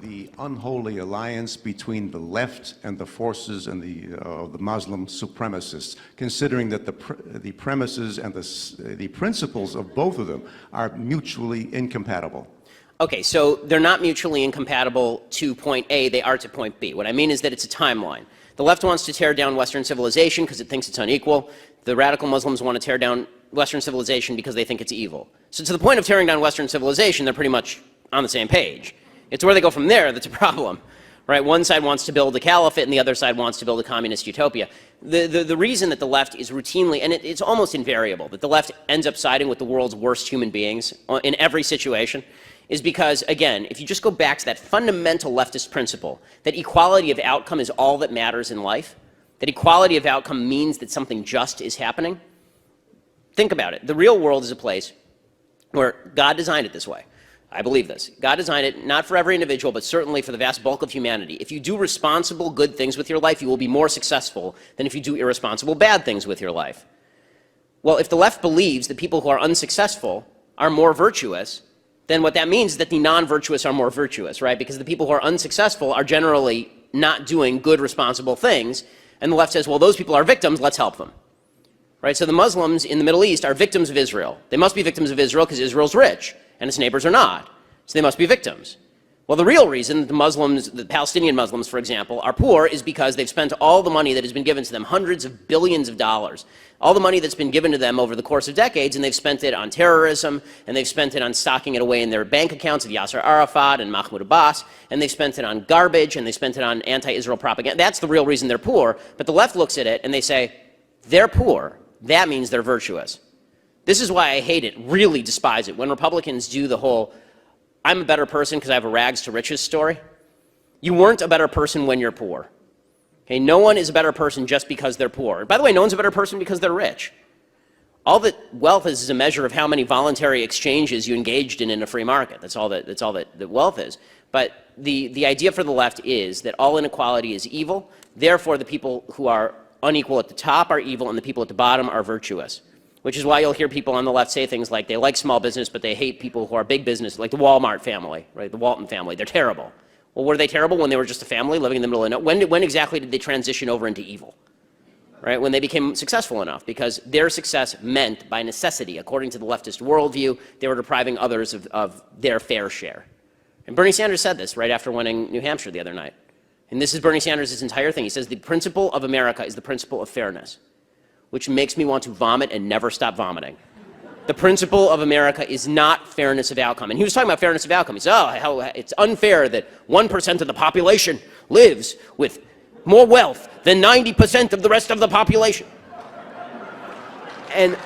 the unholy alliance between the left and the forces and the Muslim supremacists, considering that the premises and the principles of both of them are mutually incompatible? Okay, so they're not mutually incompatible to point A, they are to point B. What I mean is that it's a timeline. The left wants to tear down Western civilization because it thinks it's unequal. The radical Muslims want to tear down Western civilization because they think it's evil. So to the point of tearing down Western civilization, they're pretty much on the same page. It's where they go from there that's a problem, right? One side wants to build a caliphate and the other side wants to build a communist utopia. The reason that the left is routinely, and it's almost invariable, that the left ends up siding with the world's worst human beings in every situation is because, again, if you just go back to that fundamental leftist principle, that equality of outcome is all that matters in life, that equality of outcome means that something just is happening, think about it. The real world is a place where God designed it this way. I believe this. God designed it not for every individual, but certainly for the vast bulk of humanity. If you do responsible, good things with your life, you will be more successful than if you do irresponsible, bad things with your life. Well, if the left believes that people who are unsuccessful are more virtuous, then what that means is that the non-virtuous are more virtuous, right? Because the people who are unsuccessful are generally not doing good, responsible things, and the left says, well, those people are victims, let's help them, right? So the Muslims in the Middle East are victims of Israel. They must be victims of Israel because Israel's rich, and its neighbors are not, so they must be victims. Well, the real reason that the Muslims, the Palestinian Muslims, for example, are poor is because they've spent all the money that has been given to them, hundreds of billions of dollars, all the money that's been given to them over the course of decades, and they've spent it on terrorism, and they've spent it on stocking it away in their bank accounts of Yasser Arafat and Mahmoud Abbas, and they've spent it on garbage, and they spent it on anti-Israel propaganda. That's the real reason they're poor, but the left looks at it and they say, they're poor, that means they're virtuous. This is why I hate it, really despise it, when Republicans do the whole, I'm a better person because I have a rags to riches story. You weren't a better person when you're poor. Okay, no one is a better person just because they're poor. By the way, no one's a better person because they're rich. All that wealth is a measure of how many voluntary exchanges you engaged in a free market. That's all that wealth is. But the idea for the left is that all inequality is evil. Therefore, the people who are unequal at the top are evil and the people at the bottom are virtuous. Which is why you'll hear people on the left say things like they like small business, but they hate people who are big business, like the Walmart family, right? The Walton family. They're terrible. Well, were they terrible when they were just a family living in the middle of nowhere? When exactly did they transition over into evil? Right? When they became successful enough, because their success meant, by necessity, according to the leftist worldview, they were depriving others of their fair share. And Bernie Sanders said this right after winning New Hampshire the other night. And this is Bernie Sanders' entire thing. He says the principle of America is the principle of fairness, which makes me want to vomit and never stop vomiting. The principle of America is not fairness of outcome. And he was talking about fairness of outcome. He said, oh, how it's unfair that 1% of the population lives with more wealth than 90% of the rest of the population. And,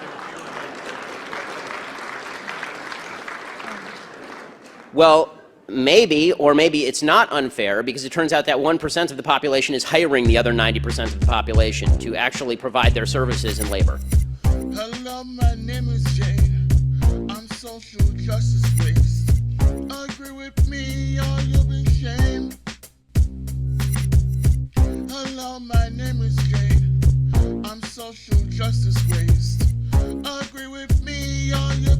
well, maybe, or maybe it's not unfair, because it turns out that 1% of the population is hiring the other 90% of the population to actually provide their services and labor. Hello, my name is Jane. I'm social justice waste. Agree with me or you'll be shamed. Hello, my name is Jane. I'm social justice waste. Agree with me or you'll